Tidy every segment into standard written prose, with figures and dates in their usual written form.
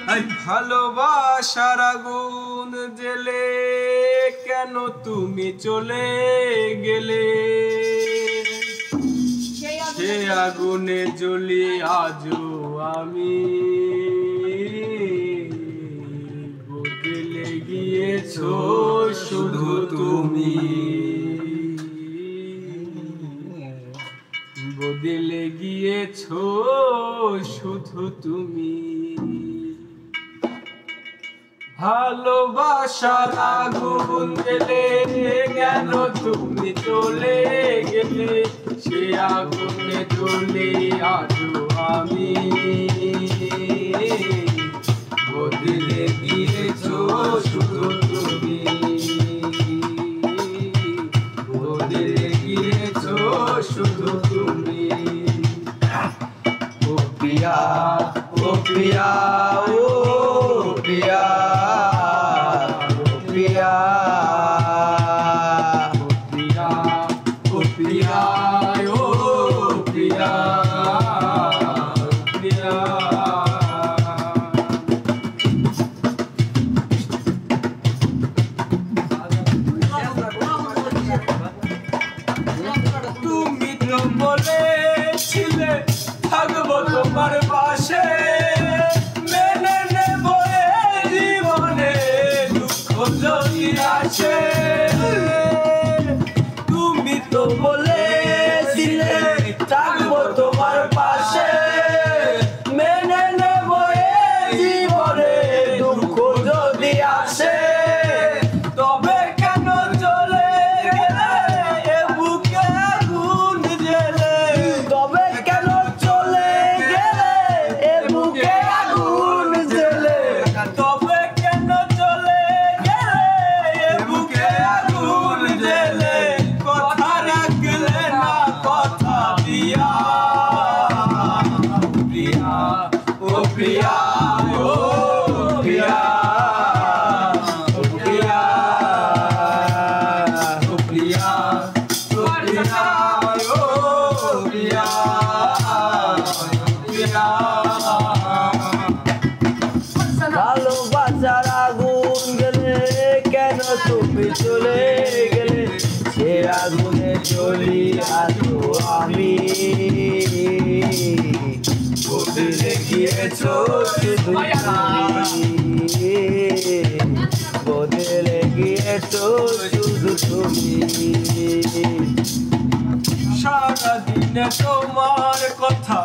ভালোবাসার আগুন জেলে কেন তুমি চলে গেলে? সে আগুনে জ্বলি আজও আমি, বদলে গিয়েছো শুধু তুমি, বদলে গিয়েছো শুধু তুমি। ভালোবাসার আগুন জেলে কেন তুমি চলে গেলে? সে আগুনে জ্বলে আজও আমি, বদলে গিয়েছো শুধু তুমি, বদলে গিয়েছো শুধু তুমি। ও প্রিয়া, ও প্রিয়া, ও প্রিয়া, প্রিয়া, প্রিয়া, ও প্রিয়া, ও প্রিয়া, প্রিয়া। তুমি তো বলেছিলে থাকবো তোমার পাশে, মেনে নেব জীবনে দুঃখ যদি আসে। তুমি তো বলেছিলে থাকবো তোমার পাশে, মেনে নেব জীবনে দুঃখ যদি আসে। তবে কেন চলে গেলে এ বুকে আগুন জেলে? তবে কেন চলে গেলে এ বুকে আগুন জেলে? তবে কেন চলে গেলে এ বুকে আগুন জেলে? কথা রাখলে না কথা দিয়া, প্রিয়া, ও প্রিয়া, ও প্রিয়া, ও প্রিয়া, ও প্রিয়া, ও প্রিয়া, ও প্রিয়া, প্রিয়া। ভালোবাসার আগুন গেলে কেন তুমি চলে গেলে? সে আগুনে জ্বলি আজও আমি, বদলে গিয়েছো শুধু তুমি, বদলে গিয়েছো শুধু তুমি। সারাদিনে তোমার কথা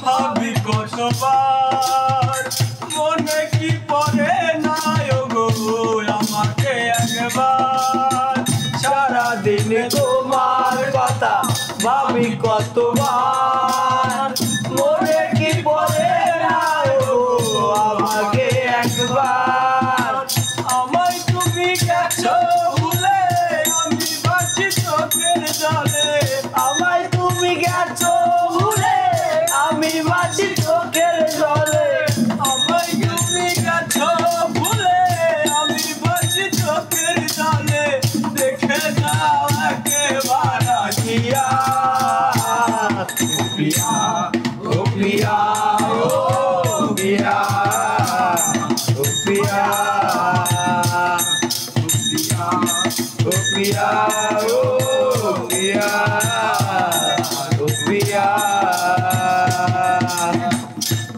ভাবি কতবার, মনে কি পড়ে না গো আমাকে একবার? সারাদিনে তোমার কথা ভাবি কতবার, মনে কি পড়ে না গো আমাকে একবার? আমায় তুমি গেছো ভুলে আমি বাঁচি চোখের জলে, আমায় তুমি গেছো ভুলে আমি বাঁচি চোখের জলে, আমায় তুমি গেছো ভুলে আমি বাঁচি চোখের জলে। দেখে যাও একেবার আসিয়া, প্রিয়া, ও প্রিয়া, ও প্রিয়া, ও প্রিয়া, ও প্রিয়া, ও প্রিয়া, ও প্রিয়া।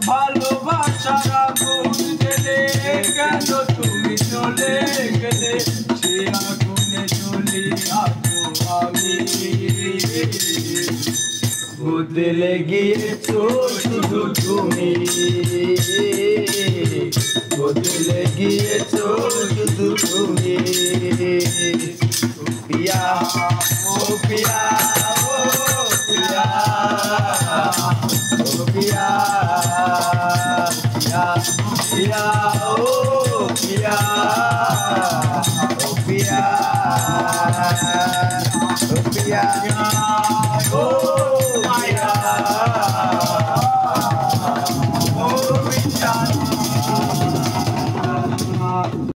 ভালোবাসার আগুন জেলে কেন তুমি চলে গেলে? সে আগুনে জ্বলি আজও আমি, বদলে গিয়েছো শুধু তুমি, বদলে গিয়েছো শুধু তুমি। প্রিয়া, ও প্রিয়া, ও প্রিয়া, ও প্রিয়া, প্রিয়া, প্রিয়া, ও প্রিয়া, ও প্রিয়া, ও প্রিয়া।